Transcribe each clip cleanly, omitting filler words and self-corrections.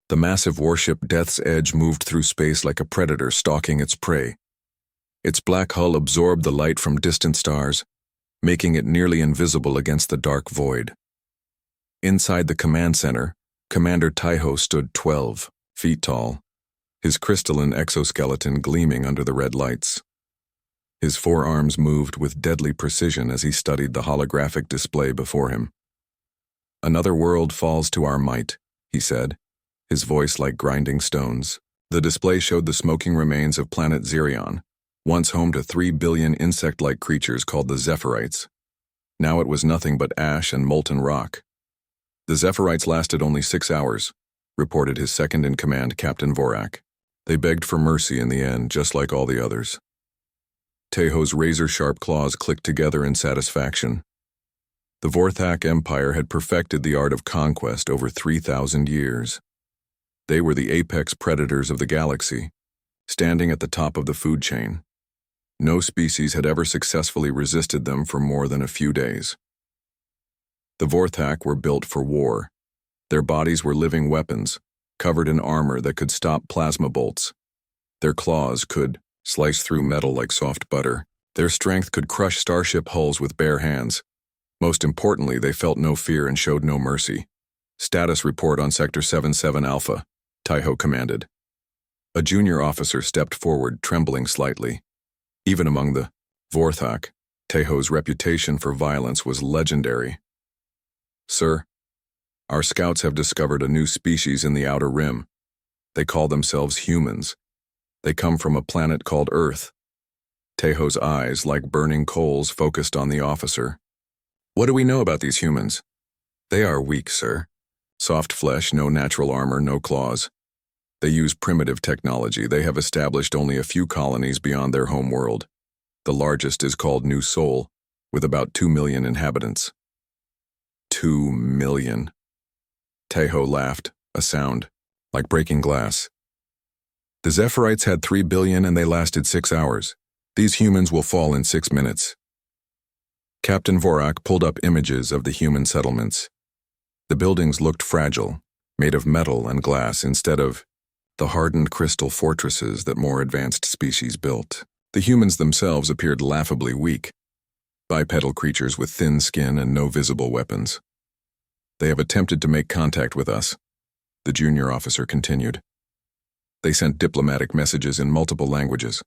The massive warship Death's Edge moved through space like a predator stalking its prey. Its black hull absorbed the light from distant stars, making it nearly invisible against the dark void. Inside the command center, Commander Taiho stood 12 feet tall, his crystalline exoskeleton gleaming under the red lights. His forearms moved with deadly precision as he studied the holographic display before him. "Another world falls to our might," he said, his voice like grinding stones. The display showed the smoking remains of planet Xerion, once home to 3 billion insect-like creatures called the Zephyrite. Now it was nothing but ash and molten rock. "The Zephyrite lasted only 6 hours," reported his second-in-command, Captain Vorak. "They begged for mercy in the end, just like all the others." Taiho's razor-sharp claws clicked together in satisfaction. The Vorthak Empire had perfected the art of conquest over 3,000 years. They were the apex predators of the galaxy, standing at the top of the food chain. No species had ever successfully resisted them for more than a few days. The Vorthak were built for war. Their bodies were living weapons, covered in armor that could stop plasma bolts. Their claws could slice through metal like soft butter. Their strength could crush starship hulls with bare hands. Most importantly, they felt no fear and showed no mercy. "Status report on Sector 77 Alpha," Taiho commanded. A junior officer stepped forward, trembling slightly. Even among the Vorthak, Taiho's reputation for violence was legendary. "Sir, our scouts have discovered a new species in the Outer Rim. They call themselves humans. They come from a planet called Earth." Taiho's eyes, like burning coals, focused on the officer. "What do we know about these humans?" "They are weak, sir. Soft flesh, no natural armor, no claws. They use primitive technology. They have established only a few colonies beyond their home world. The largest is called New Sol, with about 2 million inhabitants." 2 million. Taiho laughed, a sound like breaking glass. "The Zephyrite had 3 billion and they lasted 6 hours. These humans will fall in 6 minutes. Captain Vorak pulled up images of the human settlements. The buildings looked fragile, made of metal and glass instead of the hardened crystal fortresses that more advanced species built. The humans themselves appeared laughably weak, bipedal creatures with thin skin and no visible weapons. "They have attempted to make contact with us," the junior officer continued. "They sent diplomatic messages in multiple languages.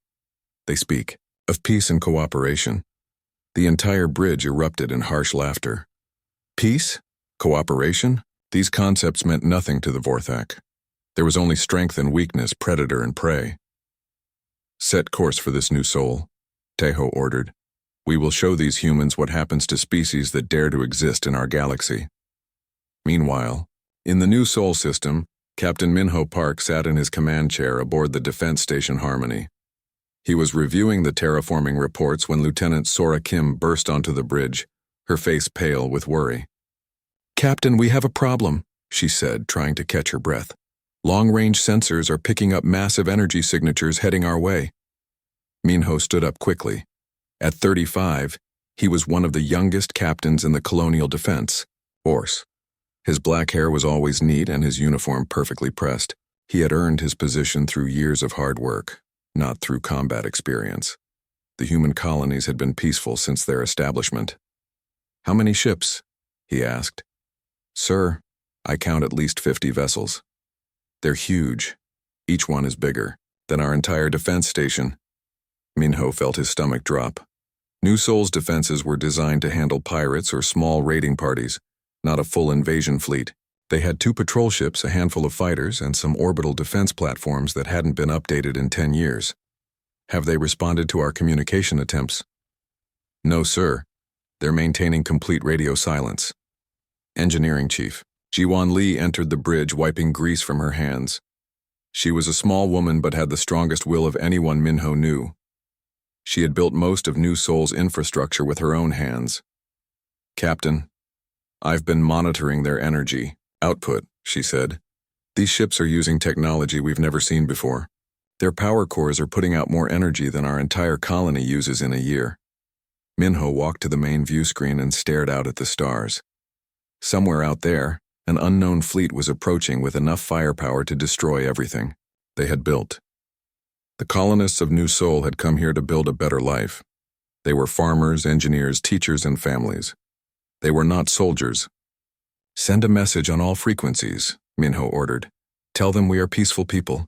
They speak of peace and cooperation." The entire bridge erupted in harsh laughter. Peace? Cooperation? These concepts meant nothing to the Vorthak. There was only strength and weakness, predator and prey. "Set course for this New Sol," Taiho ordered. "We will show these humans what happens to species that dare to exist in our galaxy." Meanwhile, in the New Sol system, Captain Minho Park sat in his command chair aboard the defense station Harmony. He was reviewing the terraforming reports when Lieutenant Sora Kim burst onto the bridge, her face pale with worry. "Captain, we have a problem," she said, trying to catch her breath. "Long-range sensors are picking up massive energy signatures heading our way." Minho stood up quickly. At 35, he was one of the youngest captains in the Colonial Defense Force. His black hair was always neat and his uniform perfectly pressed. He had earned his position through years of hard work, not through combat experience. The human colonies had been peaceful since their establishment. "How many ships?" he asked. "Sir, I count at least 50 vessels. They're huge. Each one is bigger than our entire defense station." Minho felt his stomach drop. New Sol's defenses were designed to handle pirates or small raiding parties, not a full invasion fleet. They had 2 patrol ships, a handful of fighters, and some orbital defense platforms that hadn't been updated in 10 years. "Have they responded to our communication attempts?" "No, sir. They're maintaining complete radio silence." Engineering Chief Jiwan Lee entered the bridge, wiping grease from her hands. She was a small woman but had the strongest will of anyone Minho knew. She had built most of New Sol's infrastructure with her own hands. "Captain, I've been monitoring their energy output," she said. "These ships are using technology we've never seen before. Their power cores are putting out more energy than our entire colony uses in a year." Minho walked to the main view screen and stared out at the stars. Somewhere out there, An unknown fleet was approaching with enough firepower to destroy everything they had built. The colonists of New Sol had come here to build a better life. They were farmers, engineers, teachers, and families. They were not soldiers. "Send a message on all frequencies," Minho ordered. "Tell them we are peaceful people.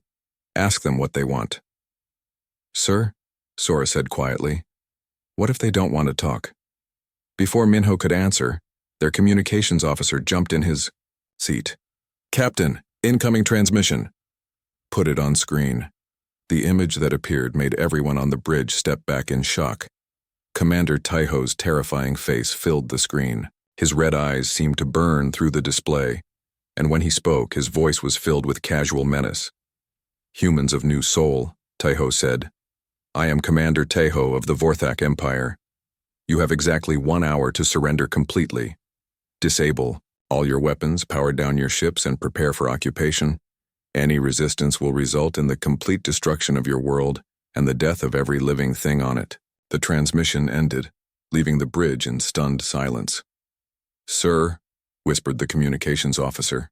Ask them what they want." "Sir," Sora said quietly, "what if they don't want to talk?" Before Minho could answer, their communications officer jumped in his seat. "Captain, incoming transmission." Put it on screen. The image that appeared made everyone on the bridge step back in shock. Commander Taiho's terrifying face filled the screen. His red eyes seemed to burn through the display, and when he spoke, his voice was filled with casual menace. "Humans of New Sol," Taiho said. "I am Commander Taiho of the Vorthak Empire. You have exactly 1 hour to surrender completely. Disable all your weapons, power down your ships, and prepare for occupation. Any resistance will result in the complete destruction of your world and the death of every living thing on it." The transmission ended, leaving the bridge in stunned silence. "Sir," whispered the communications officer,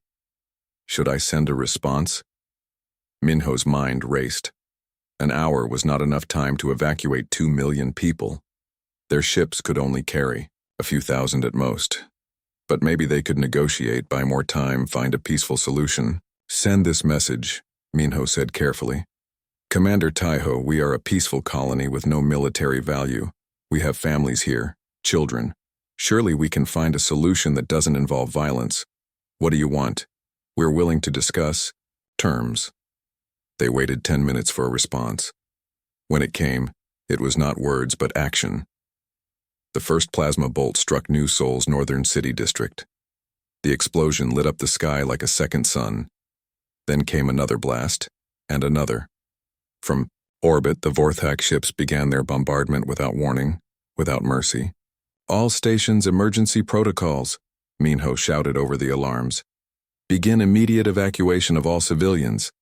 "should I send a response?" Minho's mind raced. An hour was not enough time to evacuate 2 million people. Their ships could only carry a few thousand at most. But maybe they could negotiate, buy more time, find a peaceful solution. "Send this message," Minho said carefully. "Commander Taiho, we are a peaceful colony with no military value. We have families here, children. Surely we can find a solution that doesn't involve violence. What do you want? We're willing to discuss terms." They waited 10 minutes for a response. When it came, it was not words but action. The first plasma bolt struck New Sol's northern city district. The explosion lit up the sky like a second sun. Then came another blast, and another. From orbit, the Vorthak ships began their bombardment without warning, without mercy. "All stations, emergency protocols," Minho shouted over the alarms. "Begin immediate evacuation of all civilians."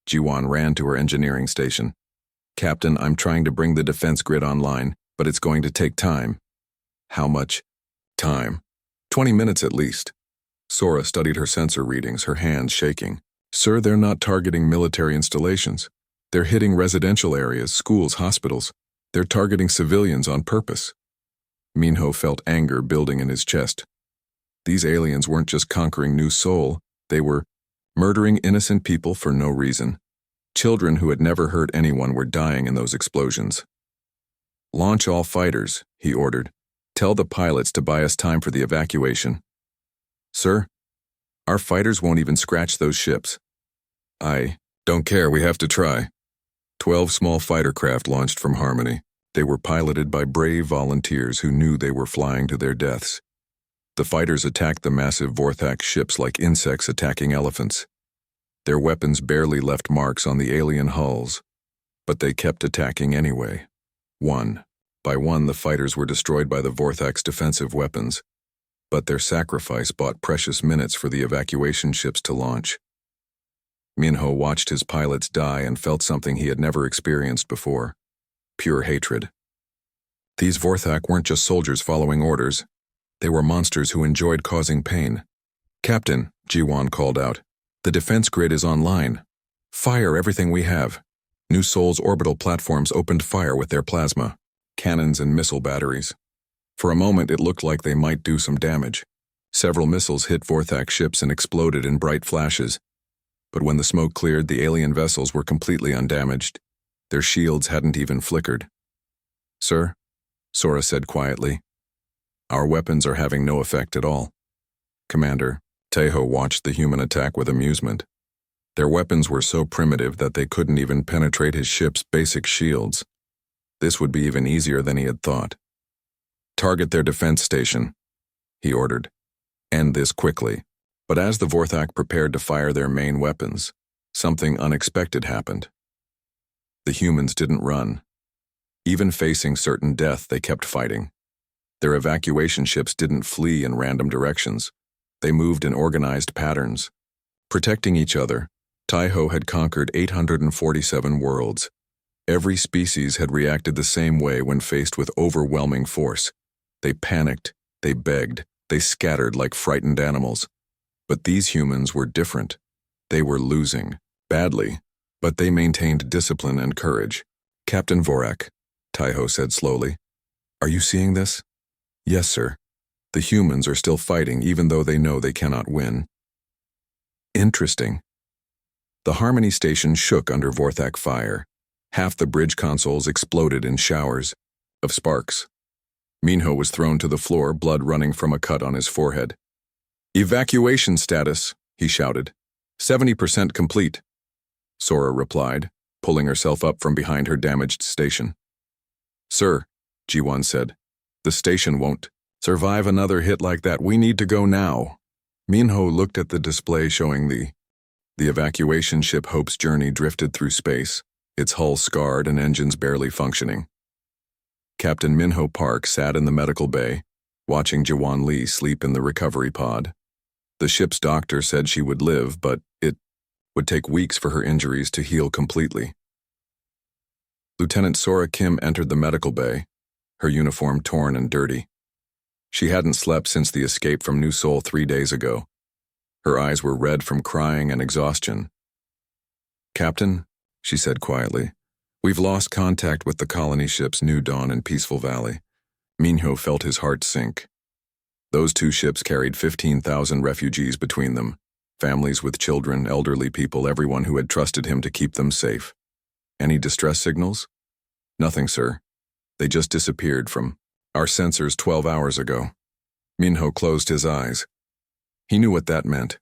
Jiwan ran to her engineering station. "Captain, I'm trying to bring the defense grid online, but it's going to take time." "How much time?" 20 minutes at least." Sora studied her sensor readings, her hands shaking. "Sir, they're not targeting military installations. They're hitting residential areas, schools, hospitals. They're targeting civilians on purpose." Minho felt anger building in his chest. These aliens weren't just conquering New Sol, they were murdering innocent people for no reason. Children who had never hurt anyone were dying in those explosions. "Launch all fighters," he ordered. "Tell the pilots to buy us time for the evacuation." "Sir, our fighters won't even scratch those ships." "I don't care, we have to try." 12 small fighter craft launched from Harmony. They were piloted by brave volunteers who knew they were flying to their deaths. The fighters attacked the massive Vorthak ships like insects attacking elephants. Their weapons barely left marks on the alien hulls, but they kept attacking anyway. One by one, the fighters were destroyed by the Vorthak's defensive weapons, but their sacrifice bought precious minutes for the evacuation ships to launch. Minho watched his pilots die and felt something he had never experienced before: pure hatred. These Vorthak weren't just soldiers following orders. They were monsters who enjoyed causing pain. "Captain," Jiwan called out, "the defense grid is online. Fire everything we have." New Sol's orbital platforms opened fire with their plasma, cannons and missile batteries. For a moment it looked like they might do some damage. Several missiles hit Vorthak ships and exploded in bright flashes. But when the smoke cleared, the alien vessels were completely undamaged. Their shields hadn't even flickered. "Sir," Sora said quietly, "our weapons are having no effect at all." Commander Taiho watched the human attack with amusement. Their weapons were so primitive that they couldn't even penetrate his ship's basic shields. This would be even easier than he had thought. "Target their defense station," he ordered. "End this quickly." But as the Vorthak prepared to fire their main weapons, something unexpected happened. The humans didn't run. Even facing certain death, they kept fighting. Their evacuation ships didn't flee in random directions. They moved in organized patterns. Protecting each other, Taiho had conquered 847 worlds. Every species had reacted the same way when faced with overwhelming force. They panicked, they begged, they scattered like frightened animals. But these humans were different. They were losing, badly, but they maintained discipline and courage. Captain Vorak, Taiho said slowly. Are you seeing this? Yes, sir. The humans are still fighting even though they know they cannot win. Interesting. The Harmony Station shook under Vorthak fire. Half the bridge consoles exploded in showers of sparks. Minho was thrown to the floor, blood running from a cut on his forehead. Evacuation status, he shouted. 70% complete. Sora replied, pulling herself up from behind her damaged station. Sir, G1 said, the station won't survive another hit like that. We need to go now. Minho looked at the display showing the evacuation ship Hope's Journey drifted through space, its hull scarred and engines barely functioning. Captain Minho Park sat in the medical bay, watching Jawan Lee sleep in the recovery pod. The ship's doctor said she would live, but it would take weeks for her injuries to heal completely. Lieutenant Sora Kim entered the medical bay, her uniform torn and dirty. She hadn't slept since the escape from New Seoul 3 days ago. Her eyes were red from crying and exhaustion. Captain, she said quietly, we've lost contact with the colony ships New Dawn and Peaceful Valley. Minho felt his heart sink. Those two ships carried 15,000 refugees between them, families with children, elderly people, everyone who had trusted him to keep them safe. Any distress signals? Nothing, sir. They just disappeared from our sensors 12 hours ago. Minho closed his eyes. He knew what that meant.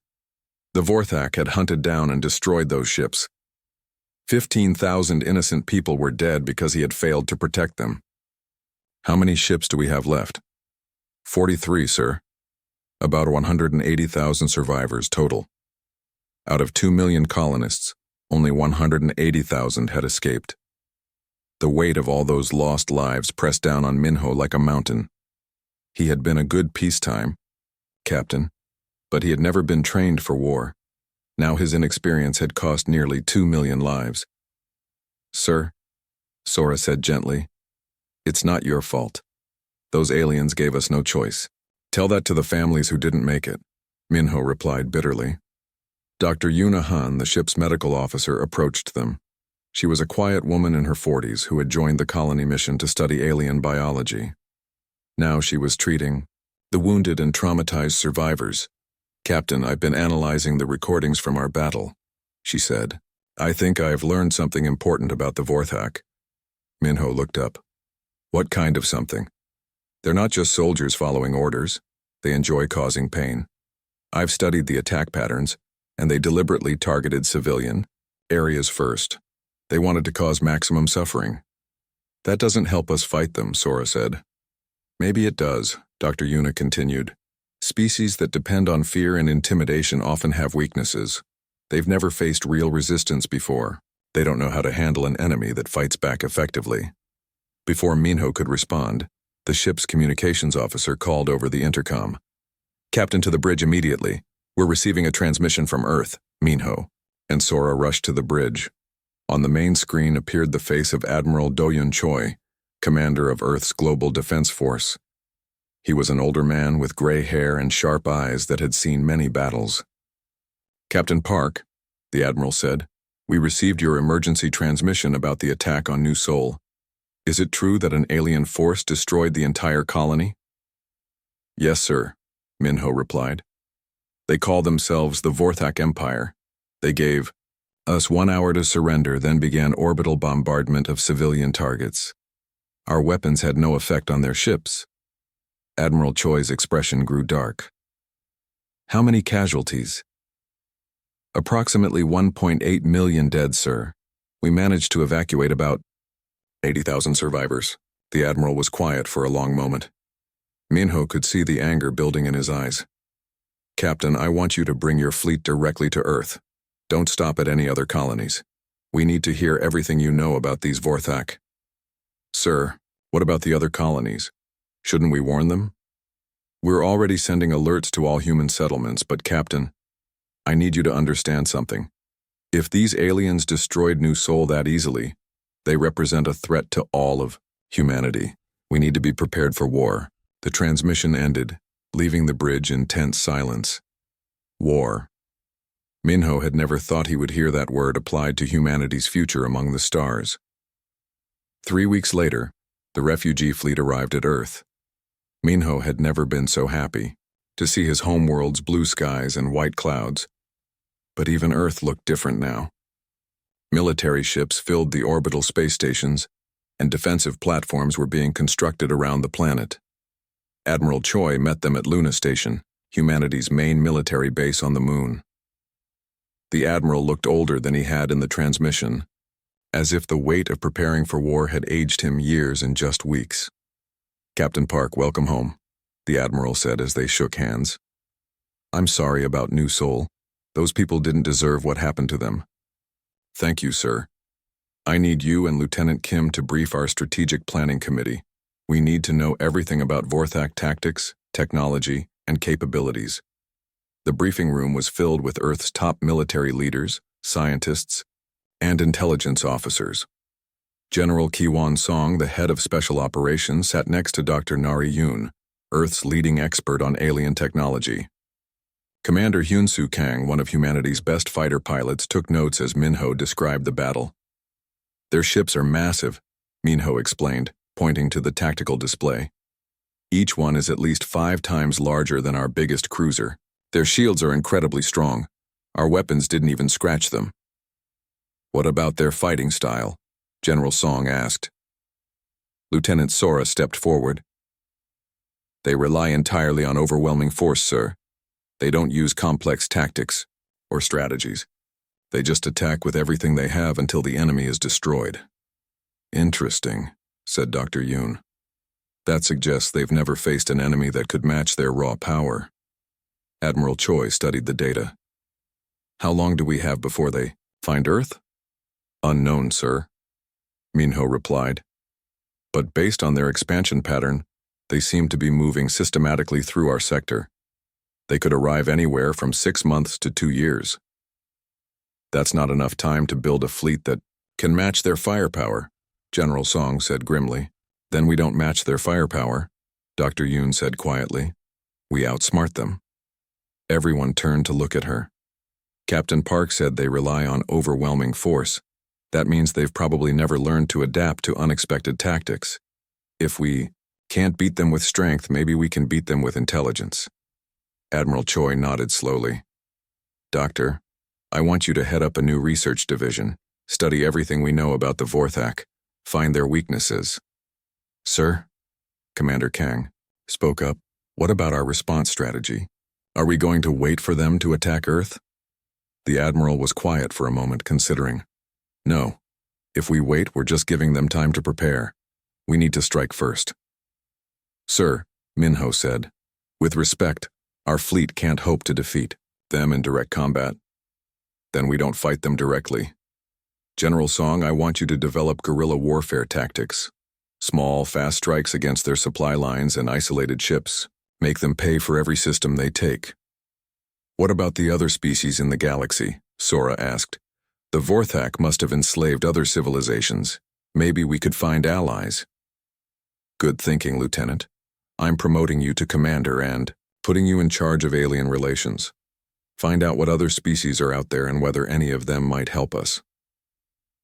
The Vorthak had hunted down and destroyed those ships. 15,000 innocent people were dead because he had failed to protect them. How many ships do we have left? 43, sir. About 180,000 survivors total. Out of 2 million colonists, only 180,000 had escaped. The weight of all those lost lives pressed down on Minho like a mountain. He had been a good peacetime captain, but he had never been trained for war. Now his inexperience had cost nearly 2 million lives. Sir, Sora said gently, it's not your fault. Those aliens gave us no choice. Tell that to the families who didn't make it, Minho replied bitterly. Dr. Yuna Han, the ship's medical officer, approached them. She was a quiet woman in her 40s who had joined the colony mission to study alien biology. Now she was treating the wounded and traumatized survivors. Captain, I've been analyzing the recordings from our battle, she said. I think I've learned something important about the Vorthak. Minho looked up. What kind of something? They're not just soldiers following orders. They enjoy causing pain. I've studied the attack patterns, and they deliberately targeted civilian areas first. They wanted to cause maximum suffering. That doesn't help us fight them, Sora said. Maybe it does, Dr. Yuna continued. Species that depend on fear and intimidation often have weaknesses. They've never faced real resistance before. They don't know how to handle an enemy that fights back effectively. Before Minho could respond, the ship's communications officer called over the intercom. Captain, to the bridge immediately. We're receiving a transmission from Earth, Minho. And Sora rushed to the bridge. On the main screen appeared the face of Admiral Do-Yun Choi, commander of Earth's Global Defense Force. He was an older man with gray hair and sharp eyes that had seen many battles. Captain Park, the Admiral said, we received your emergency transmission about the attack on New Seoul. Is it true that an alien force destroyed the entire colony? Yes, sir, Minho replied. They call themselves the Vorthak Empire. They gave us 1 hour to surrender, then began orbital bombardment of civilian targets. Our weapons had no effect on their ships. Admiral Choi's expression grew dark. How many casualties? Approximately 1.8 million dead, sir. We managed to evacuate about 80,000 survivors. The Admiral was quiet for a long moment. Minho could see the anger building in his eyes. Captain, I want you to bring your fleet directly to Earth. Don't stop at any other colonies. We need to hear everything you know about these Vorthak. Sir, what about the other colonies? Shouldn't we warn them? We're already sending alerts to all human settlements, but Captain, I need you to understand something. If these aliens destroyed New Seoul that easily, they represent a threat to all of humanity. We need to be prepared for war. The transmission ended, leaving the bridge in tense silence. War. Minho had never thought he would hear that word applied to humanity's future among the stars. 3 weeks later, the refugee fleet arrived at Earth. Minho had never been so happy to see his homeworld's blue skies and white clouds. But even Earth looked different now. Military ships filled the orbital space stations, and defensive platforms were being constructed around the planet. Admiral Choi met them at Luna Station, humanity's main military base on the moon. The admiral looked older than he had in the transmission, as if the weight of preparing for war had aged him years in just weeks. "Captain Park, welcome home," the admiral said as they shook hands. "I'm sorry about New Seoul. Those people didn't deserve what happened to them." "Thank you, sir. I need you and Lieutenant Kim to brief our strategic planning committee. We need to know everything about Vorthak tactics, technology, and capabilities." The briefing room was filled with Earth's top military leaders, scientists, and intelligence officers. General Ki-Won Song, the head of Special Operations, sat next to Dr. Nari Yoon, Earth's leading expert on alien technology. Commander Hyun-Soo Kang, one of humanity's best fighter pilots, took notes as Minho described the battle. "Their ships are massive," Minho explained, pointing to the tactical display. "Each one is at least 5 times larger than our biggest cruiser. Their shields are incredibly strong. Our weapons didn't even scratch them." "What about their fighting style?" General Song asked. Lieutenant Sora stepped forward. "They rely entirely on overwhelming force, sir. They don't use complex tactics or strategies. They just attack with everything they have until the enemy is destroyed." "Interesting," said Dr. Yoon. "That suggests they've never faced an enemy that could match their raw power." Admiral Choi studied the data. "How long do we have before they find Earth?" "Unknown, sir," Minho replied. "But based on their expansion pattern, they seem to be moving systematically through our sector. They could arrive anywhere from 6 months to 2 years. That's not enough time to build a fleet that can match their firepower," General Song said grimly. "Then we don't match their firepower," Dr. Yoon said quietly. "We outsmart them." Everyone turned to look at her. Captain Park said they rely on overwhelming force. That means they've probably never learned to adapt to unexpected tactics. If we can't beat them with strength, maybe we can beat them with intelligence. Admiral Choi nodded slowly. "Doctor, I want you to head up a new research division, study everything we know about the Vorthak, find their weaknesses." "Sir?" Commander Kang spoke up. "What about our response strategy? Are we going to wait for them to attack Earth?" The Admiral was quiet for a moment, considering. "No. If we wait, we're just giving them time to prepare. We need to strike first." "Sir," Minho said, "with respect, our fleet can't hope to defeat them in direct combat. Then we don't fight them directly. General Song, I want you to develop guerrilla warfare tactics. Small, fast strikes against their supply lines and isolated ships. Make them pay for every system they take." "What about the other species in the galaxy?" Sora asked. "The Vorthak must have enslaved other civilizations. Maybe we could find allies." "Good thinking, Lieutenant. I'm promoting you to Commander and putting you in charge of alien relations. Find out what other species are out there and whether any of them might help us."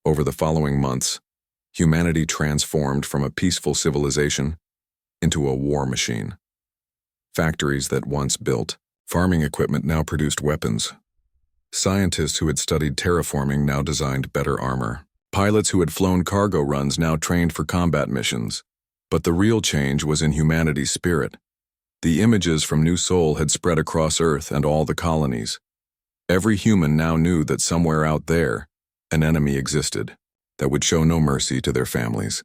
Over the following months, humanity transformed from a peaceful civilization into a war machine. Factories that once built farming equipment now produced weapons. Scientists who had studied terraforming now designed better armor. Pilots who had flown cargo runs now trained for combat missions. But the real change was in humanity's spirit. The images from New Seoul had spread across Earth and all the colonies. Every human now knew that somewhere out there, an enemy existed that would show no mercy to their families.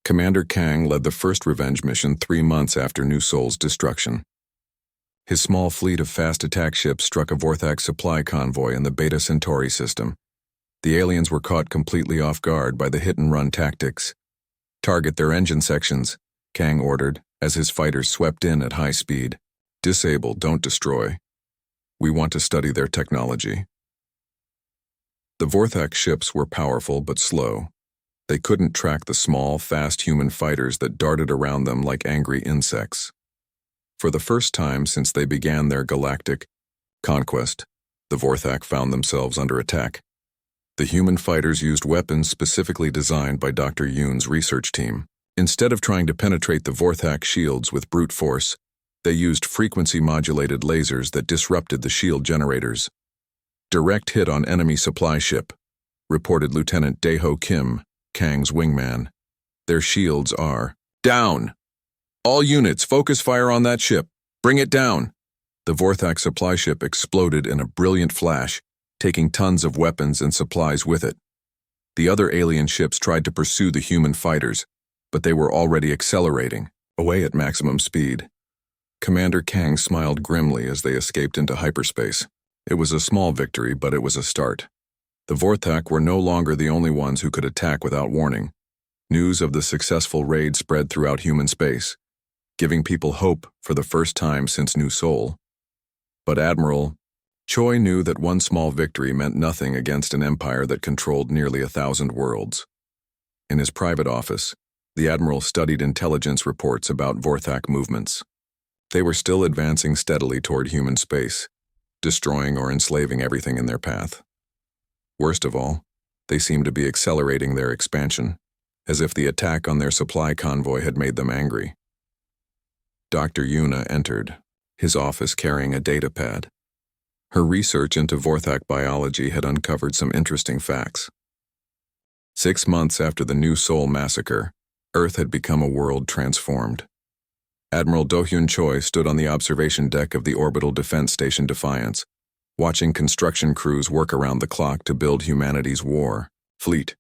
Commander Kang led the first revenge mission 3 months after New Seoul's destruction. His small fleet of fast attack ships struck a Vorthak supply convoy in the Beta Centauri system. The aliens were caught completely off guard by the hit-and-run tactics. "Target their engine sections," Kang ordered, as his fighters swept in at high speed. "Disable, don't destroy. We want to study their technology." The Vorthak ships were powerful but slow. They couldn't track the small, fast human fighters that darted around them like angry insects. For the first time since they began their galactic Conquest. The Vorthak found themselves under attack. The human fighters used weapons specifically designed by Dr. Yoon's research team. Instead of trying to penetrate the Vorthak shields with brute force, they used frequency-modulated lasers that disrupted the shield generators. Direct hit on enemy supply ship, reported Lieutenant Daeho Kim, Kang's wingman. Their shields are down. All units, focus fire on that ship. Bring it down. The Vorthak supply ship exploded in a brilliant flash, taking tons of weapons and supplies with it. The other alien ships tried to pursue the human fighters, but they were already accelerating, away at maximum speed. Commander Kang smiled grimly as they escaped into hyperspace. It was a small victory, but it was a start. The Vorthak were no longer the only ones who could attack without warning. News of the successful raid spread throughout human space, giving people hope for the first time since New Seoul. But Admiral Choi knew that one small victory meant nothing against an empire that controlled nearly 1,000 worlds. In his private office, the Admiral studied intelligence reports about Vorthak movements. They were still advancing steadily toward human space, destroying or enslaving everything in their path. Worst of all, they seemed to be accelerating their expansion, as if the attack on their supply convoy had made them angry. Dr. Yuna entered, his office carrying a datapad. Her research into Vorthak biology had uncovered some interesting facts. 6 months after the New Seoul massacre, Earth had become a world transformed. Admiral Do-hyun Choi stood on the observation deck of the Orbital Defense Station Defiance, watching construction crews work around the clock to build humanity's war fleet.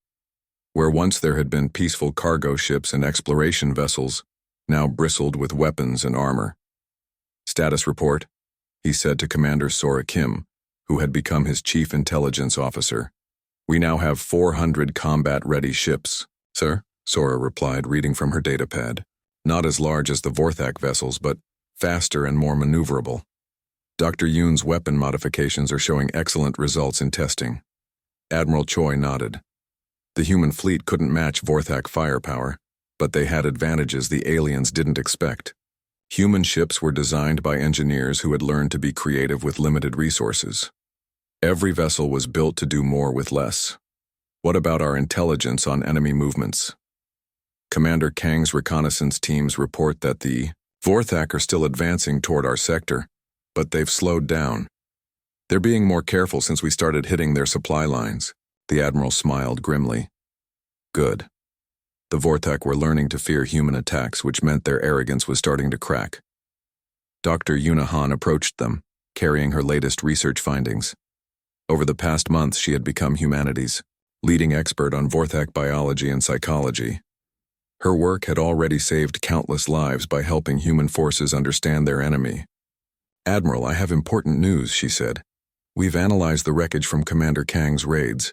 Where once there had been peaceful cargo ships and exploration vessels, now bristled with weapons and armor. Status report, he said to Commander Sora Kim, who had become his chief intelligence officer. We now have 400 combat-ready ships. Sir, Sora replied, reading from her datapad. Not as large as the Vorthak vessels, but faster and more maneuverable. Dr. Yoon's weapon modifications are showing excellent results in testing. Admiral Choi nodded. The human fleet couldn't match Vorthak firepower, but they had advantages the aliens didn't expect. Human ships were designed by engineers who had learned to be creative with limited resources. Every vessel was built to do more with less. What about our intelligence on enemy movements? Commander Kang's reconnaissance teams report that the Vorthak are still advancing toward our sector, but they've slowed down. They're being more careful since we started hitting their supply lines. The Admiral smiled grimly. Good. The Vorthak were learning to fear human attacks, which meant their arrogance was starting to crack. Dr. Yuna Han approached them, carrying her latest research findings. Over the past months, she had become humanity's leading expert on Vorthak biology and psychology. Her work had already saved countless lives by helping human forces understand their enemy. Admiral, I have important news, she said. We've analyzed the wreckage from Commander Kang's raids.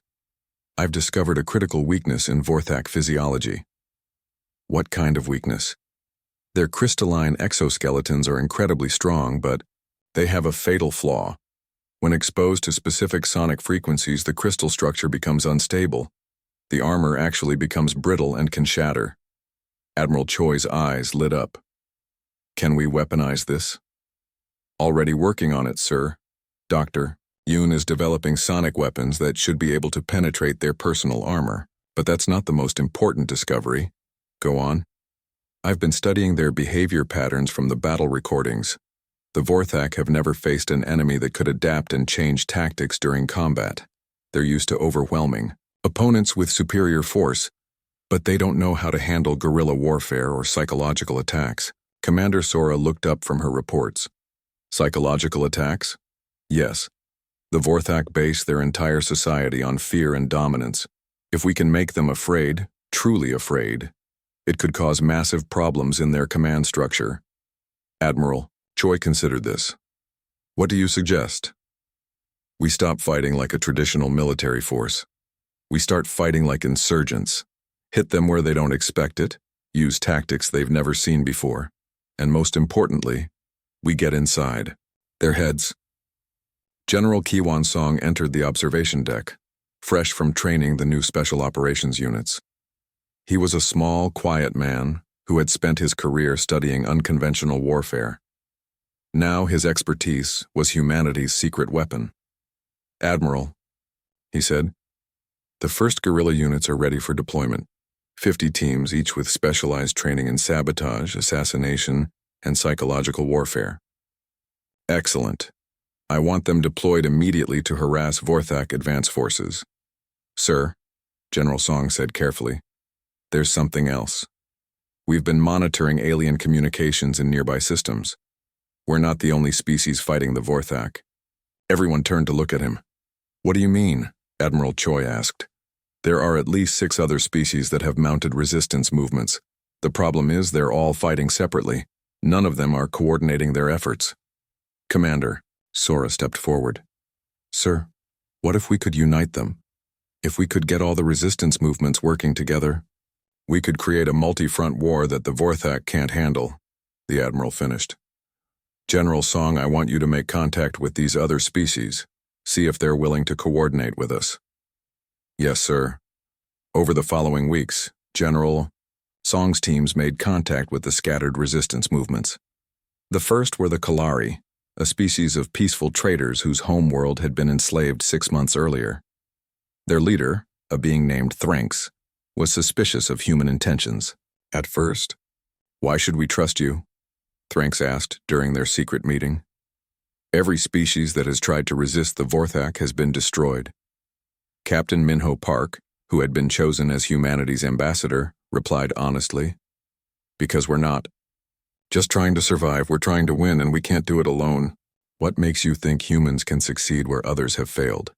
I've discovered a critical weakness in Vorthak physiology. What kind of weakness? Their crystalline exoskeletons are incredibly strong, but they have a fatal flaw. When exposed to specific sonic frequencies, the crystal structure becomes unstable. The armor actually becomes brittle and can shatter. Admiral Choi's eyes lit up. Can we weaponize this? Already working on it, sir. Dr. Yoon is developing sonic weapons that should be able to penetrate their personal armor. But that's not the most important discovery. Go on. I've been studying their behavior patterns from the battle recordings. The Vorthak have never faced an enemy that could adapt and change tactics during combat. They're used to overwhelming opponents with superior force, but they don't know how to handle guerrilla warfare or psychological attacks. Commander Sora looked up from her reports. Psychological attacks? Yes. The Vorthak base their entire society on fear and dominance. If we can make them afraid, truly afraid, it could cause massive problems in their command structure. Admiral Choi considered this. What do you suggest? We stop fighting like a traditional military force. We start fighting like insurgents. Hit them where they don't expect it, use tactics they've never seen before, and most importantly, we get inside their heads. General Kiwon Song entered the observation deck, fresh from training the new special operations units. He was a small, quiet man who had spent his career studying unconventional warfare. Now his expertise was humanity's secret weapon. "Admiral," he said, "the first guerrilla units are ready for deployment. 50 teams, each with specialized training in sabotage, assassination, and psychological warfare." "Excellent. I want them deployed immediately to harass Vorthak advance forces." "Sir," General Song said carefully, "there's something else. We've been monitoring alien communications in nearby systems. We're not the only species fighting the Vorthak." Everyone turned to look at him. "What do you mean?" Admiral Choi asked. "There are at least 6 other species that have mounted resistance movements. The problem is they're all fighting separately. None of them are coordinating their efforts." "Commander," Sora stepped forward. "Sir, what if we could unite them? If we could get all the resistance movements working together, we could create a multi-front war that the Vorthak can't handle," the Admiral finished. "General Song, I want you to make contact with these other species. See if they're willing to coordinate with us." "Yes, sir." Over the following weeks, General Song's teams made contact with the scattered resistance movements. The first were the Kalari, a species of peaceful traders whose homeworld had been enslaved 6 months earlier. Their leader, a being named Thranks, was suspicious of human intentions. At first, "Why should we trust you?" Thranks asked during their secret meeting. "Every species that has tried to resist the Vorthak has been destroyed." Captain Minho Park, who had been chosen as humanity's ambassador, replied honestly, "Because we're not just trying to survive, we're trying to win, and we can't do it alone." "What makes you think humans can succeed where others have failed?"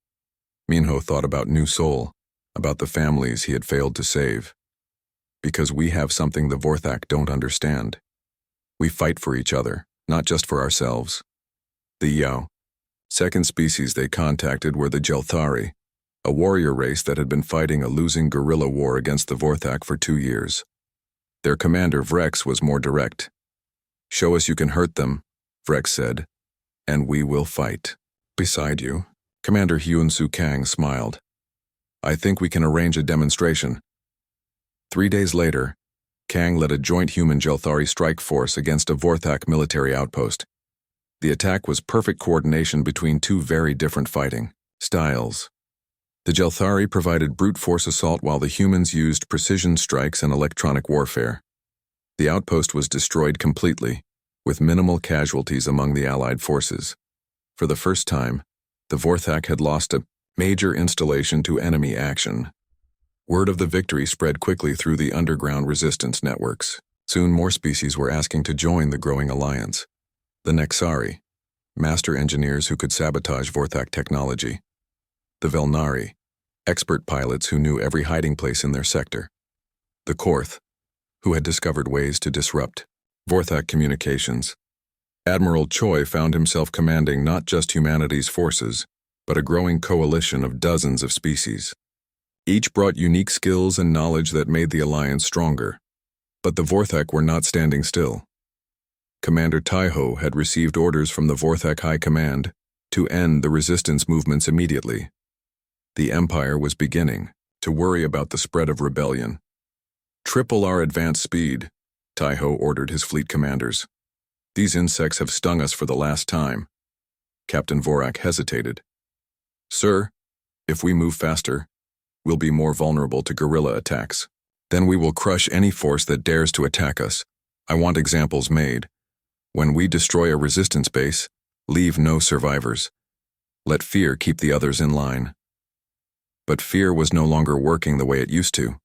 Minho thought about New Soul, about the families he had failed to save. "Because we have something the Vorthak don't understand. We fight for each other, not just for ourselves." The Yao. Second species they contacted were the Jelthari, a warrior race that had been fighting a losing guerrilla war against the Vorthak for 2 years. Their commander Vrex was more direct. "Show us you can hurt them," Vrex said, "and we will fight." "Beside you," Commander Hyun-Soo Kang smiled. "I think we can arrange a demonstration." 3 days later, Kang led a joint human Jelthari strike force against a Vorthak military outpost. The attack was perfect coordination between 2 very different fighting styles. The Jelthari provided brute force assault while the humans used precision strikes and electronic warfare. The outpost was destroyed completely, with minimal casualties among the Allied forces. For the first time, the Vorthak had lost a major installation to enemy action. Word of the victory spread quickly through the underground resistance networks. Soon more species were asking to join the growing alliance. The Nexari, master engineers who could sabotage Vorthak technology. The Velnari, expert pilots who knew every hiding place in their sector. The Korth, who had discovered ways to disrupt Vorthak communications. Admiral Choi found himself commanding not just humanity's forces, but a growing coalition of dozens of species. Each brought unique skills and knowledge that made the alliance stronger. But the Vorthak were not standing still. Commander Taiho had received orders from the Vorthak High Command to end the resistance movements immediately. The Empire was beginning to worry about the spread of rebellion. "Triple our advance speed," Taiho ordered his fleet commanders. "These insects have stung us for the last time." Captain Vorak hesitated. "Sir, if we move faster, we'll be more vulnerable to guerrilla attacks. Then we will crush any force that dares to attack us. I want examples made. When we destroy a resistance base, leave no survivors. Let fear keep the others in line." But fear was no longer working the way it used to.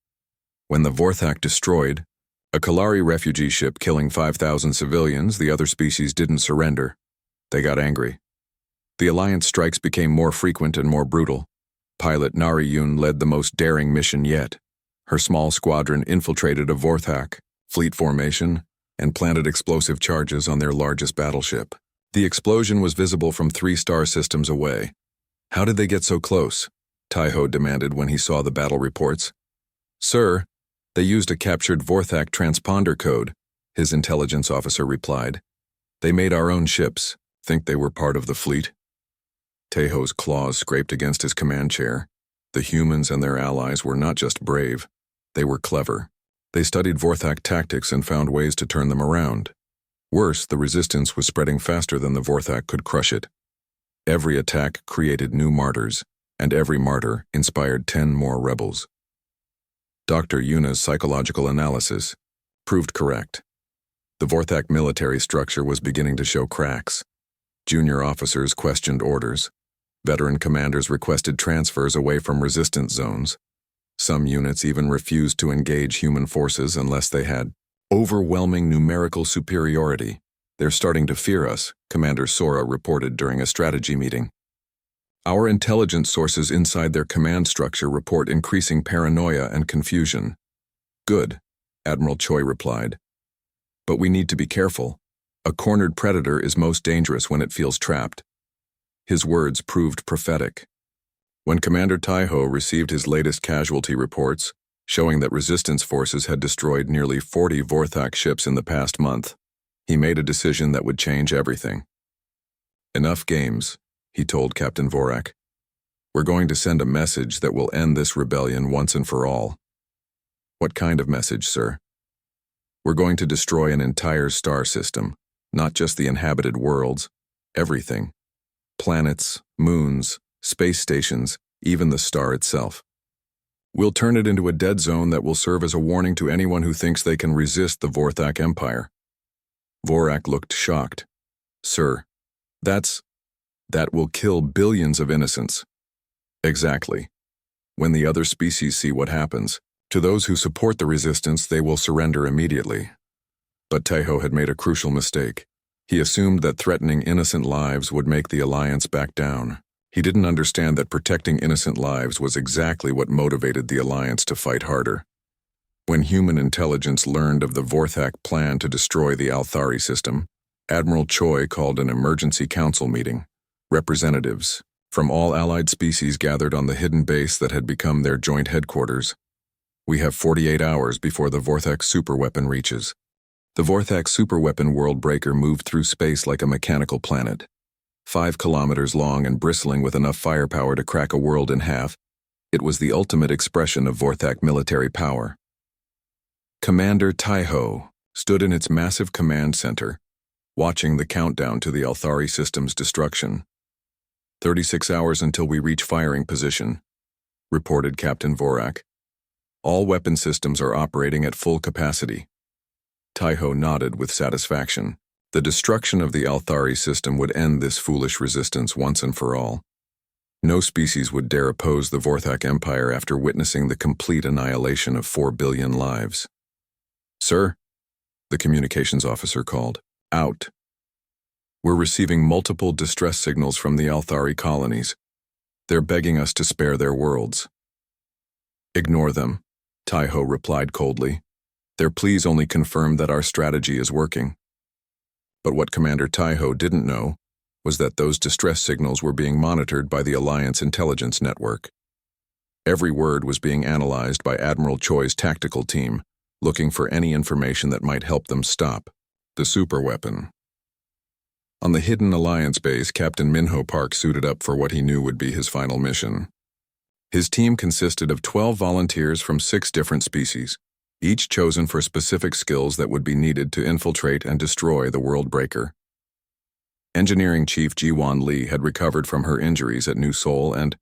When the Vorthak destroyed a Kalari refugee ship killing 5,000 civilians, the other species didn't surrender. They got angry. The Alliance strikes became more frequent and more brutal. Pilot Nari Yun led the most daring mission yet. Her small squadron infiltrated a Vorthak fleet formation and planted explosive charges on their largest battleship. The explosion was visible from 3 star systems away. "How did they get so close?" Taiho demanded when he saw the battle reports. "Sir, they used a captured Vorthak transponder code," his intelligence officer replied. "They made our own ships. Think they were part of the fleet?" Taiho's claws scraped against his command chair. The humans and their allies were not just brave, they were clever. They studied Vorthak tactics and found ways to turn them around. Worse, the resistance was spreading faster than the Vorthak could crush it. Every attack created new martyrs, and every martyr inspired 10 more rebels. Dr. Yuna's psychological analysis proved correct. The Vorthak military structure was beginning to show cracks. Junior officers questioned orders. Veteran commanders requested transfers away from resistance zones. Some units even refused to engage human forces unless they had overwhelming numerical superiority. "They're starting to fear us," Commander Sora reported during a strategy meeting. "Our intelligence sources inside their command structure report increasing paranoia and confusion." "Good," Admiral Choi replied. "But we need to be careful. A cornered predator is most dangerous when it feels trapped." His words proved prophetic. When Commander Taiho received his latest casualty reports, showing that resistance forces had destroyed nearly 40 Vorthak ships in the past month, he made a decision that would change everything. "Enough games," he told Captain Vorak. "We're going to send a message that will end this rebellion once and for all." "What kind of message, sir?" "We're going to destroy an entire star system, not just the inhabited worlds, everything. Planets, moons, space stations, even the star itself. We'll turn it into a dead zone that will serve as a warning to anyone who thinks they can resist the Vorthak Empire." Vorak looked shocked. "Sir, that will kill billions of innocents." "Exactly. When the other species see what happens, to those who support the resistance, they will surrender immediately." But Taiho had made a crucial mistake. He assumed that threatening innocent lives would make the Alliance back down. He didn't understand that protecting innocent lives was exactly what motivated the Alliance to fight harder. When human intelligence learned of the Vorthak plan to destroy the Althari system, Admiral Choi called an emergency council meeting. Representatives from all allied species gathered on the hidden base that had become their joint headquarters. "We have 48 hours before the Vorthak superweapon reaches." The Vorthak superweapon world breaker moved through space like a mechanical planet. 5 kilometers long and bristling with enough firepower to crack a world in half, it was the ultimate expression of Vorthak military power. Commander Taiho stood in its massive command center, watching the countdown to the Althari system's destruction. 36 hours until we reach firing position," reported Captain Vorak. "All weapon systems are operating at full capacity." Taiho nodded with satisfaction. The destruction of the Althari system would end this foolish resistance once and for all. No species would dare oppose the Vorthak Empire after witnessing the complete annihilation of 4 billion lives. "Sir," the communications officer called. "Out. We're receiving multiple distress signals from the Althari colonies. They're begging us to spare their worlds." "Ignore them," Taiho replied coldly. "Their pleas only confirm that our strategy is working." But what Commander Taiho didn't know was that those distress signals were being monitored by the Alliance intelligence network. Every word was being analyzed by Admiral Choi's tactical team, looking for any information that might help them stop the superweapon. On the hidden Alliance base, Captain Minho Park suited up for what he knew would be his final mission. His team consisted of 12 volunteers from 6 different species, each chosen for specific skills that would be needed to infiltrate and destroy the world breaker. Engineering Chief Jiwan Lee had recovered from her injuries at New Seoul and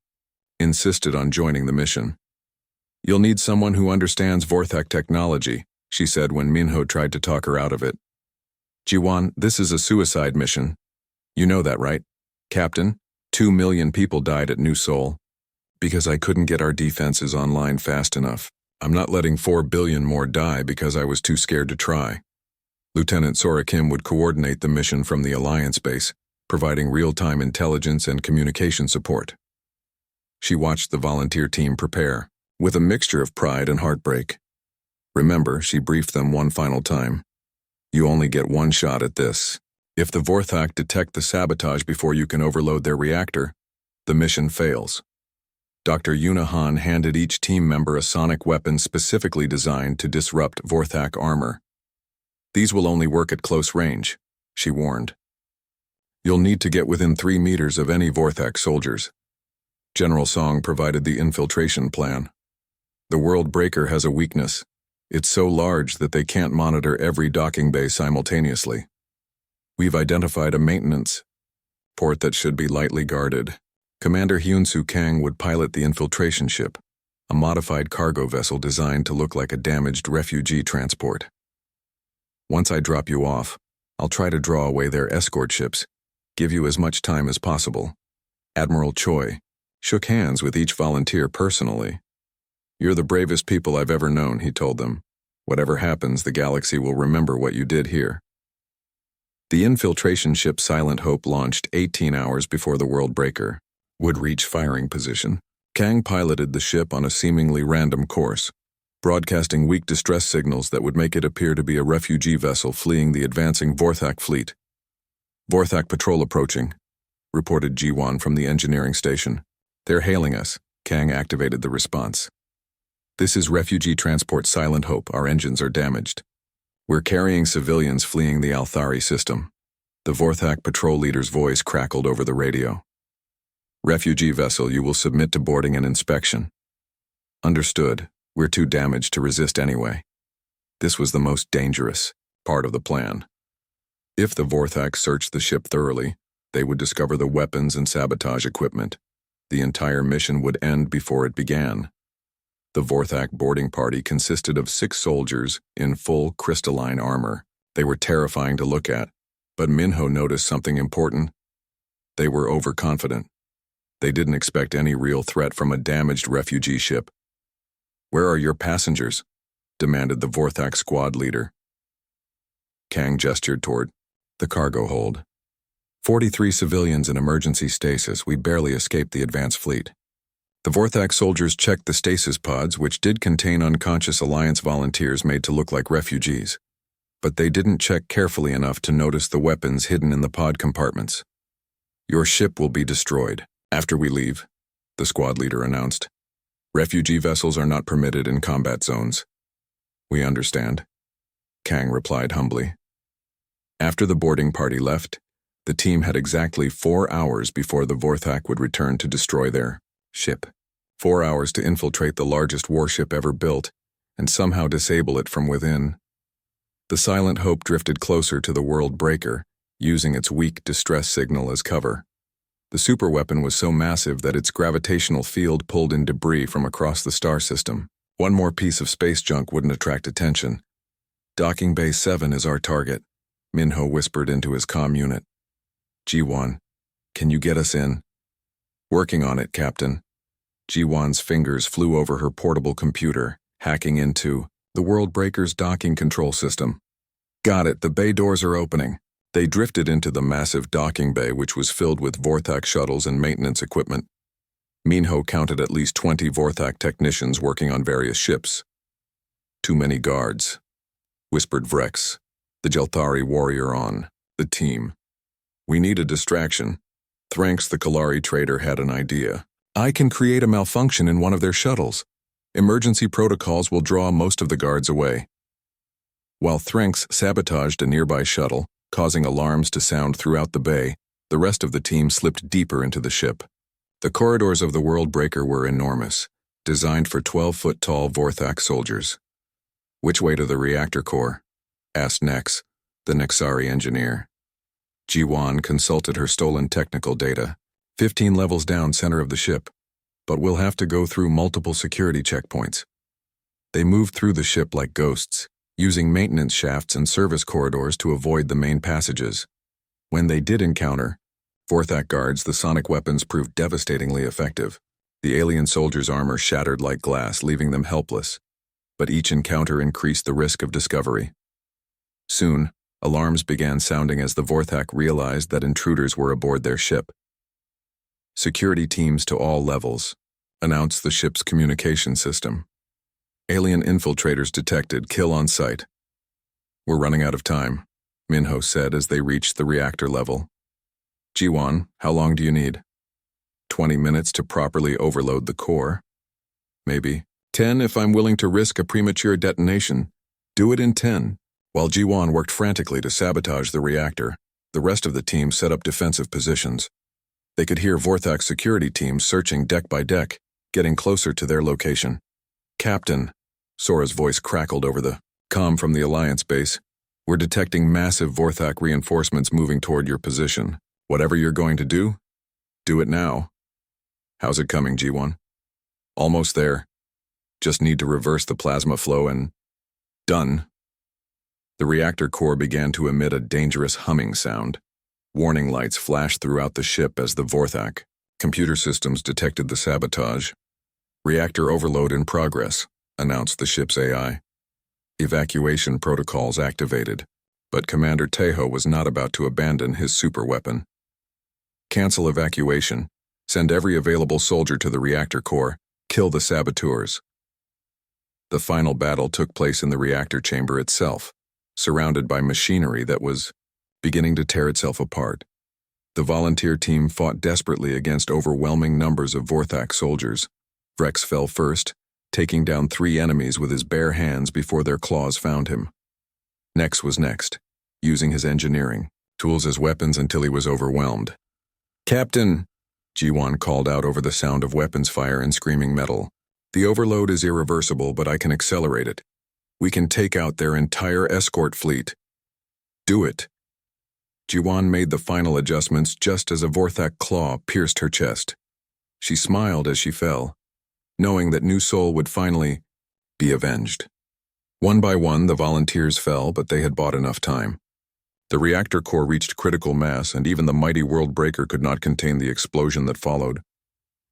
insisted on joining the mission. "You'll need someone who understands Vorthak technology," she said when Minho tried to talk her out of it. "Jiwan, this is a suicide mission. You know that, right? Captain, 2 million people died at New Seoul. Because I couldn't get our defenses online fast enough. I'm not letting 4 billion more die because I was too scared to try." Lieutenant Sora Kim would coordinate the mission from the Alliance base, providing real-time intelligence and communication support. She watched the volunteer team prepare, with a mixture of pride and heartbreak. "Remember," she briefed them one final time, "you only get one shot at this. If the Vorthak detect the sabotage before you can overload their reactor, the mission fails." Dr. Yuna Han handed each team member a sonic weapon specifically designed to disrupt Vorthak armor. "These will only work at close range," she warned. "You'll need to get within 3 meters of any Vorthak soldiers." General Song provided the infiltration plan. "The world breaker has a weakness. It's so large that they can't monitor every docking bay simultaneously. We've identified a maintenance port that should be lightly guarded. Commander Hyunsu Kang would pilot the infiltration ship, a modified cargo vessel designed to look like a damaged refugee transport. Once I drop you off, I'll try to draw away their escort ships, give you as much time as possible. Admiral Choi shook hands with each volunteer personally. You're the bravest people I've ever known, he told them. Whatever happens, the galaxy will remember what you did here. The infiltration ship Silent Hope launched 18 hours before the World Breaker would reach firing position. Kang piloted the ship on a seemingly random course, broadcasting weak distress signals that would make it appear to be a refugee vessel fleeing the advancing Vorthak fleet. Vorthak patrol approaching, reported Ji-won from the engineering station. They're hailing us. Kang activated the response. This is refugee transport Silent Hope. Our engines are damaged. We're carrying civilians fleeing the Althari system. The Vorthak patrol leader's voice crackled over the radio. Refugee vessel, you will submit to boarding and inspection. Understood. We're too damaged to resist anyway. This was the most dangerous part of the plan. If the Vorthak searched the ship thoroughly, they would discover the weapons and sabotage equipment. The entire mission would end before it began. The Vorthak boarding party consisted of 6 soldiers in full crystalline armor. They were terrifying to look at, but Minho noticed something important. They were overconfident. They didn't expect any real threat from a damaged refugee ship. Where are your passengers? Demanded the Vorthak squad leader. Kang gestured toward the cargo hold. 43 civilians in emergency stasis. We barely escaped the advance fleet. The Vorthak soldiers checked the stasis pods, which did contain unconscious Alliance volunteers made to look like refugees. But they didn't check carefully enough to notice the weapons hidden in the pod compartments. Your ship will be destroyed after we leave, the squad leader announced. Refugee vessels are not permitted in combat zones. We understand, Kang replied humbly. After the boarding party left, the team had exactly 4 hours before the Vorthak would return to destroy their ship. 4 hours to infiltrate the largest warship ever built and somehow disable it from within. The Silent Hope drifted closer to the World Breaker, using its weak distress signal as cover. The superweapon was so massive that its gravitational field pulled in debris from across the star system. One more piece of space junk wouldn't attract attention. Docking Bay 7 is our target, Minho whispered into his comm unit. Ji-won, can you get us in? Working on it, Captain. Ji-won's fingers flew over her portable computer, hacking into the World Breaker's docking control system. Got it, the bay doors are opening. They drifted into the massive docking bay, which was filled with Vorthak shuttles and maintenance equipment. Minho counted at least 20 Vorthak technicians working on various ships. Too many guards, whispered Vrex, the Jelthari warrior on the team. We need a distraction. Thranx the Kalari trader had an idea. I can create a malfunction in one of their shuttles. Emergency protocols will draw most of the guards away. While Thranx sabotaged a nearby shuttle, causing alarms to sound throughout the bay, the rest of the team slipped deeper into the ship. The corridors of the World Breaker were enormous, designed for 12-foot-tall Vorthak soldiers. Which way to the reactor core? Asked Nex, the Nexari engineer. Ji-won consulted her stolen technical data. 15 levels down center of the ship, but we'll have to go through multiple security checkpoints. They moved through the ship like ghosts, using maintenance shafts and service corridors to avoid the main passages. When they did encounter Vorthak guards, the sonic weapons proved devastatingly effective. The alien soldiers' armor shattered like glass, leaving them helpless, but each encounter increased the risk of discovery. Soon, alarms began sounding as the Vorthak realized that intruders were aboard their ship. Security teams to all levels, announced the ship's communication system. Alien infiltrators detected, kill on sight. We're running out of time, Minho said as they reached the reactor level. Ji-won, how long do you need? 20 minutes to properly overload the core. Maybe 10 if I'm willing to risk a premature detonation. Do it in 10. While Ji-won worked frantically to sabotage the reactor, the rest of the team set up defensive positions. They could hear Vorthak security teams searching deck by deck, getting closer to their location. Captain, Sora's voice crackled over the comm from the Alliance base. We're detecting massive Vorthak reinforcements moving toward your position. Whatever you're going to do it now. How's it coming, G1? Almost there. Just need to reverse the plasma flow and... done. The reactor core began to emit a dangerous humming sound. Warning lights flashed throughout the ship as the Vorthak. Computer systems detected the sabotage. Reactor overload in progress, announced the ship's AI. Evacuation protocols activated, but Commander Tejo was not about to abandon his superweapon. Cancel evacuation. Send every available soldier to the reactor core. Kill the saboteurs. The final battle took place in the reactor chamber itself, surrounded by machinery that was beginning to tear itself apart. The volunteer team fought desperately against overwhelming numbers of Vorthak soldiers. Vrex fell first, taking down 3 enemies with his bare hands before their claws found him. Nex was next, using his engineering tools as weapons until he was overwhelmed. "Captain," G1 called out over the sound of weapons fire and screaming metal. "The overload is irreversible, but I can accelerate it. We can take out their entire escort fleet." "Do it." G1 made the final adjustments just as a Vorthak claw pierced her chest. She smiled as she fell, knowing that New Soul would finally be avenged. One by one, the volunteers fell, but they had bought enough time. The reactor core reached critical mass, and even the mighty world breaker could not contain the explosion that followed.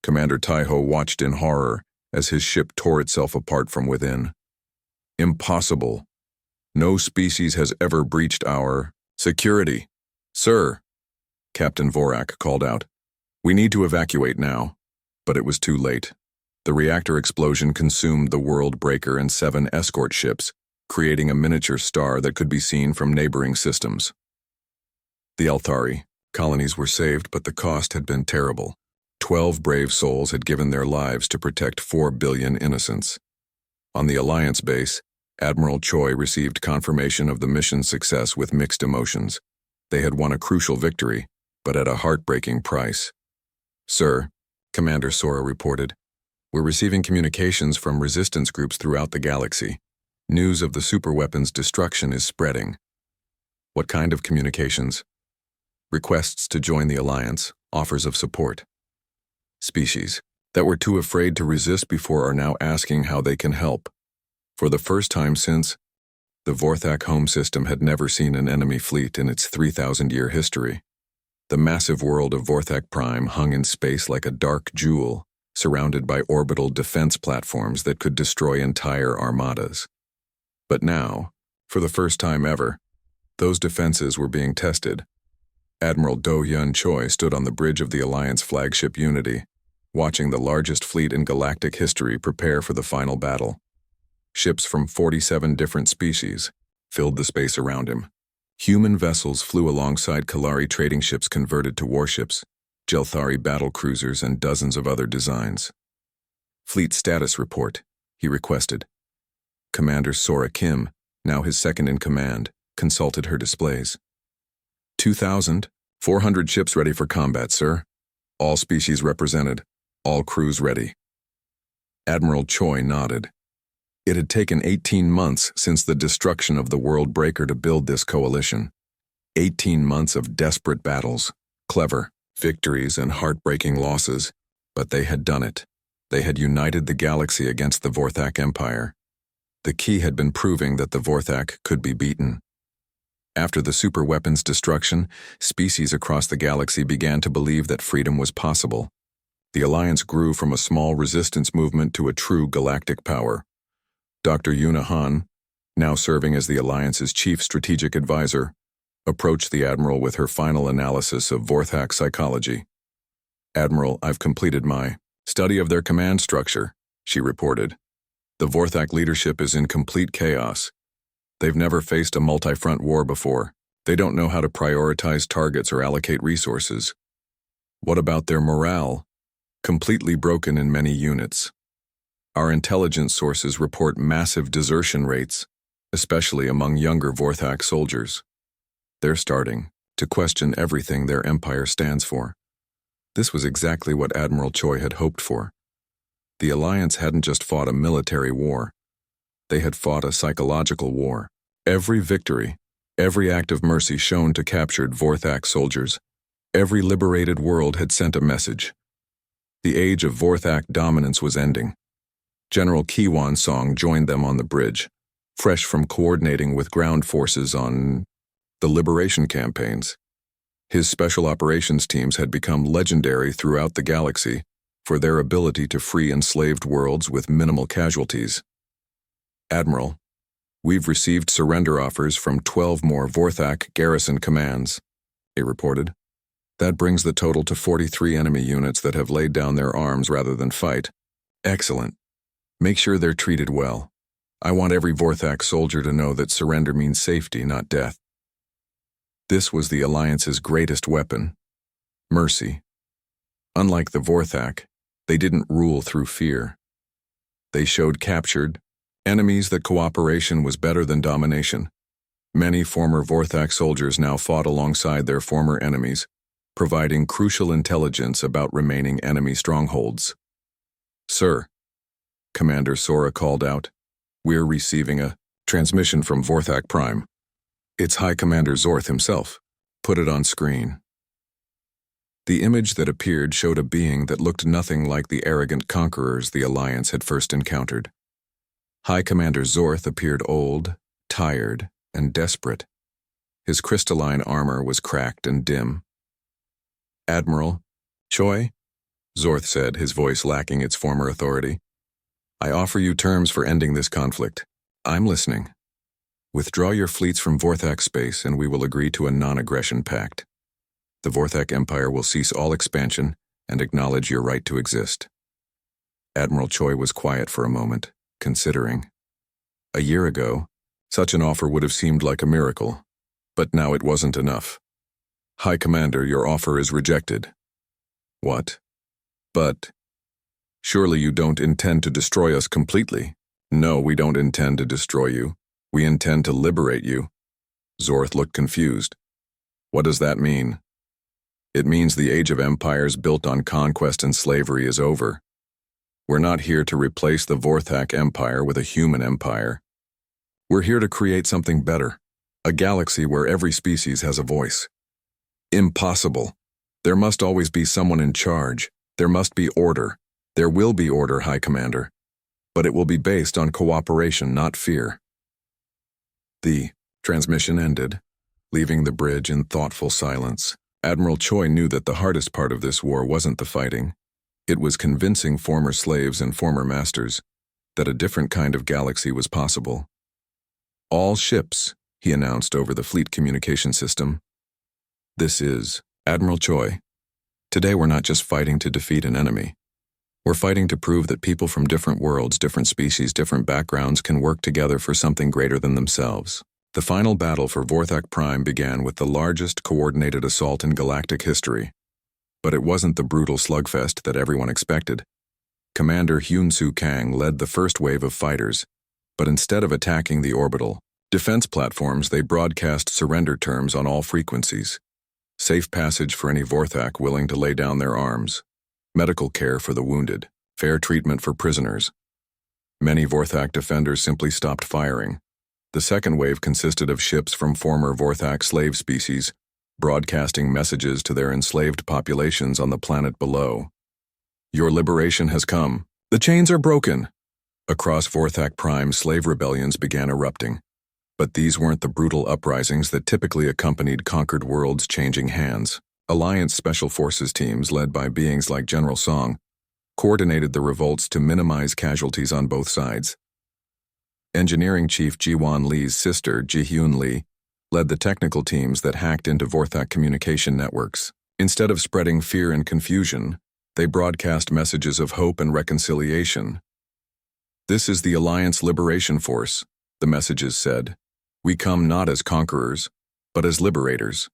Commander Tejo watched in horror as his ship tore itself apart from within. "Impossible. No species has ever breached our security." "Sir," Captain Vorak called out. "We need to evacuate now." But it was too late. The reactor explosion consumed the world breaker and 7 escort ships, creating a miniature star that could be seen from neighboring systems. The Althari colonies were saved, but the cost had been terrible. 12 brave souls had given their lives to protect 4 billion innocents. On the Alliance base, Admiral Choi received confirmation of the mission's success with mixed emotions. They had won a crucial victory, but at a heartbreaking price. "Sir," Commander Sora reported, "we're receiving communications from resistance groups throughout the galaxy. News of the superweapon's destruction is spreading." "What kind of communications?" "Requests to join the Alliance, offers of support." Species that were too afraid to resist before are now asking how they can help. For the first time since, the Vorthak home system had never seen an enemy fleet in its 3,000-year history. The massive world of Vorthak Prime hung in space like a dark jewel, surrounded by orbital defense platforms that could destroy entire armadas. But now, for the first time ever, those defenses were being tested. Admiral Do-Hyun Choi stood on the bridge of the Alliance flagship Unity, watching the largest fleet in galactic history prepare for the final battle. Ships from 47 different species filled the space around him. Human vessels flew alongside Kalari trading ships converted to warships, Jelthari battle cruisers, and dozens of other designs. "Fleet status report," he requested. Commander Sora Kim, now his second in command, consulted her displays. 2,400 ships ready for combat, sir. All species represented, all crews ready. Admiral Choi nodded. It had taken 18 months since the destruction of the world breaker to build this coalition. 18 months of desperate battles, clever victories and heartbreaking losses, but they had done it. They had united the galaxy against the Vorthak Empire. The key had been proving that the Vorthak could be beaten. After the superweapon's destruction, species across the galaxy began to believe that freedom was possible. The Alliance grew from a small resistance movement to a true galactic power. Dr. Yuna Han, now serving as the Alliance's chief strategic advisor, approached the Admiral with her final analysis of Vorthak psychology. "Admiral, I've completed my study of their command structure," she reported. "The Vorthak leadership is in complete chaos. They've never faced a multi-front war before. They don't know how to prioritize targets or allocate resources. What about their morale? Completely broken in many units. Our intelligence sources report massive desertion rates, especially among younger Vorthak soldiers. They're starting to question everything their empire stands for." This was exactly what Admiral Choi had hoped for. The Alliance hadn't just fought a military war. They had fought a psychological war. Every victory, Every act of mercy shown to captured Vorthak soldiers, every liberated world had sent a message. The age of Vorthak dominance was ending. General Kiwan Song joined them on the bridge, fresh from coordinating with ground forces on the liberation campaigns. His special operations teams had become legendary throughout the galaxy for their ability to free enslaved worlds with minimal casualties. Admiral, we've received surrender offers from 12 more Vorthak garrison commands, he reported. That brings the total to 43 enemy units that have laid down their arms rather than fight. Excellent. Make sure they're treated well. I want every Vorthak soldier to know that surrender means safety, not death. This was the Alliance's greatest weapon, mercy. Unlike the Vorthak, they didn't rule through fear. They showed captured enemies that cooperation was better than domination. Many former Vorthak soldiers now fought alongside their former enemies, providing crucial intelligence about remaining enemy strongholds. Sir, Commander Sora called out, we're receiving a transmission from Vorthak Prime. It's High Commander Zorth himself. Put it on screen. The image that appeared showed a being that looked nothing like the arrogant conquerors the Alliance had first encountered. High Commander Zorth appeared old, tired, and desperate. His crystalline armor was cracked and dim. Admiral Choi, Zorth said, his voice lacking its former authority. I offer you terms for ending this conflict. I'm listening. Withdraw your fleets from Vorthak space and we will agree to a non-aggression pact. The Vorthak Empire will cease all expansion and acknowledge your right to exist. Admiral Choi was quiet for a moment, considering. A year ago, such an offer would have seemed like a miracle, but now it wasn't enough. High Commander, your offer is rejected. What? But surely you don't intend to destroy us completely? No, we don't intend to destroy you. We intend to liberate you. Zorth looked confused. What does that mean? It means the age of empires built on conquest and slavery is over. We're not here to replace the Vorthak Empire with a human empire. We're here to create something better, a galaxy where every species has a voice. Impossible. There must always be someone in charge. There must be order. There will be order, High Commander. But it will be based on cooperation, not fear. The transmission ended, leaving the bridge in thoughtful silence. Admiral Choi knew that the hardest part of this war wasn't the fighting. It was convincing former slaves and former masters that a different kind of galaxy was possible. All ships, he announced over the fleet communication system. This is Admiral Choi. Today we're not just fighting to defeat an enemy. We're fighting to prove that people from different worlds, different species, different backgrounds can work together for something greater than themselves. The final battle for Vorthak Prime began with the largest coordinated assault in galactic history. But it wasn't the brutal slugfest that everyone expected. Commander Hyun-Soo Kang led the first wave of fighters, but instead of attacking the orbital defense platforms, they broadcast surrender terms on all frequencies. Safe passage for any Vorthak willing to lay down their arms. Medical care for the wounded, fair treatment for prisoners. Many Vorthak defenders simply stopped firing. The second wave consisted of ships from former Vorthak slave species, broadcasting messages to their enslaved populations on the planet below. Your liberation has come. The chains are broken. Across Vorthak Prime, slave rebellions began erupting. But these weren't the brutal uprisings that typically accompanied conquered worlds changing hands. Alliance Special Forces teams, led by beings like General Song, coordinated the revolts to minimize casualties on both sides. Engineering Chief Ji-Won Lee's sister, Ji-Hyun Lee, led the technical teams that hacked into Vorthak communication networks. Instead of spreading fear and confusion, they broadcast messages of hope and reconciliation. This is the Alliance Liberation Force, the messages said. We come not as conquerors, but as liberators.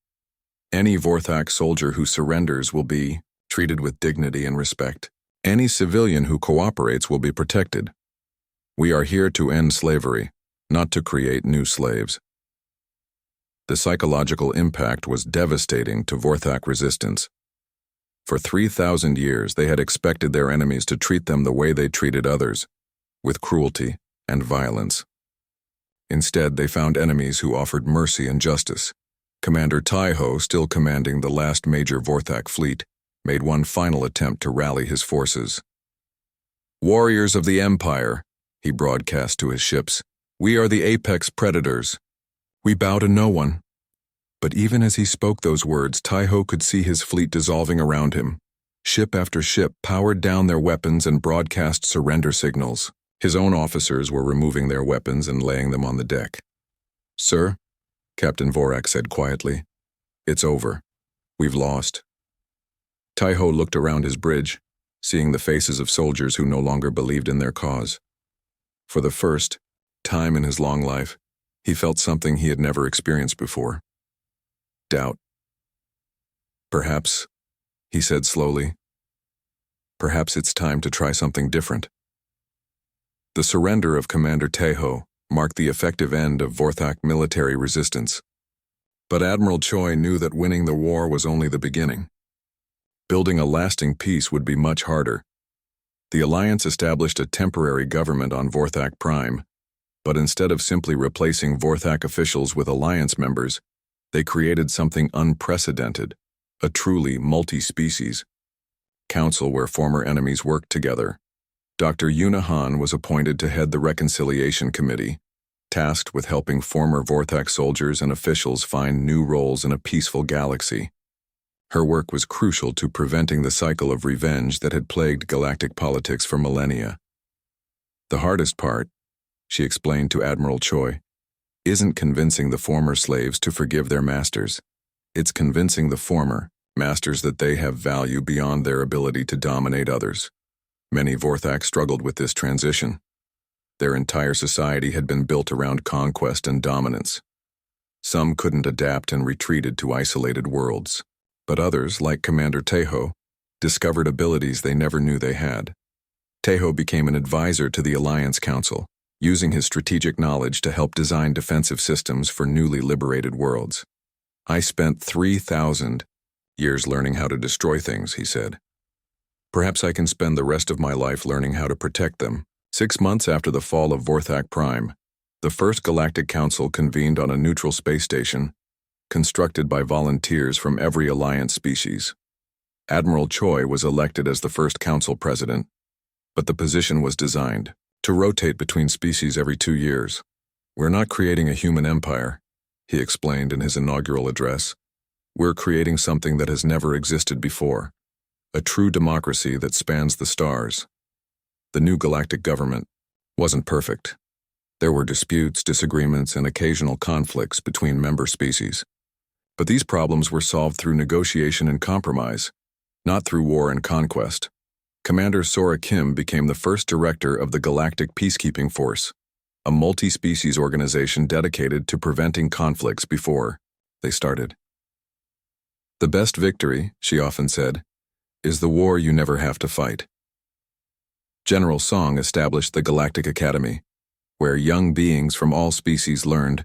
Any Vorthak soldier who surrenders will be treated with dignity and respect. Any civilian who cooperates will be protected. We are here to end slavery, not to create new slaves. The psychological impact was devastating to Vorthak resistance. For 3,000 years, they had expected their enemies to treat them the way they treated others, with cruelty and violence. Instead, they found enemies who offered mercy and justice. Commander Taiho, still commanding the last major Vorthak fleet, made one final attempt to rally his forces. "Warriors of the Empire," he broadcast to his ships, "we are the apex predators. We bow to no one." But even as he spoke those words, Taiho could see his fleet dissolving around him. Ship after ship powered down their weapons and broadcast surrender signals. His own officers were removing their weapons and laying them on the deck. "Sir," Captain Vorak said quietly, "it's over. We've lost." Taiho looked around his bridge, seeing the faces of soldiers who no longer believed in their cause. For the first time in his long life, he felt something he had never experienced before. Doubt. "Perhaps," he said slowly, "perhaps it's time to try something different." The surrender of Commander Taiho marked the effective end of Vorthak military resistance. But Admiral Choi knew that winning the war was only the beginning. Building a lasting peace would be much harder. The Alliance established a temporary government on Vorthak Prime, but instead of simply replacing Vorthak officials with Alliance members, they created something unprecedented, a truly multi-species council where former enemies worked together. Dr. Yuna Han was appointed to head the Reconciliation Committee, tasked with helping former Vorthak soldiers and officials find new roles in a peaceful galaxy. Her work was crucial to preventing the cycle of revenge that had plagued galactic politics for millennia. "The hardest part," she explained to Admiral Choi, "isn't convincing the former slaves to forgive their masters. It's convincing the former masters that they have value beyond their ability to dominate others." Many Vorthak struggled with this transition. Their entire society had been built around conquest and dominance. Some couldn't adapt and retreated to isolated worlds. But others, like Commander Taiho, discovered abilities they never knew they had. Taiho became an advisor to the Alliance Council, using his strategic knowledge to help design defensive systems for newly liberated worlds. "I spent 3,000 years learning how to destroy things," he said. "Perhaps I can spend the rest of my life learning how to protect them." 6 months after the fall of Vorthak Prime, the first Galactic Council convened on a neutral space station, constructed by volunteers from every Alliance species. Admiral Choi was elected as the first Council President, but the position was designed to rotate between species every 2 years. "We're not creating a human empire," he explained in his inaugural address. "We're creating something that has never existed before. A true democracy that spans the stars." The new galactic government wasn't perfect. There were disputes, disagreements, and occasional conflicts between member species. But these problems were solved through negotiation and compromise, not through war and conquest. Commander Sora Kim became the first director of the Galactic Peacekeeping Force, a multi-species organization dedicated to preventing conflicts before they started. "The best victory," she often said, "is the war you never have to fight." General Song established the Galactic Academy, where young beings from all species learned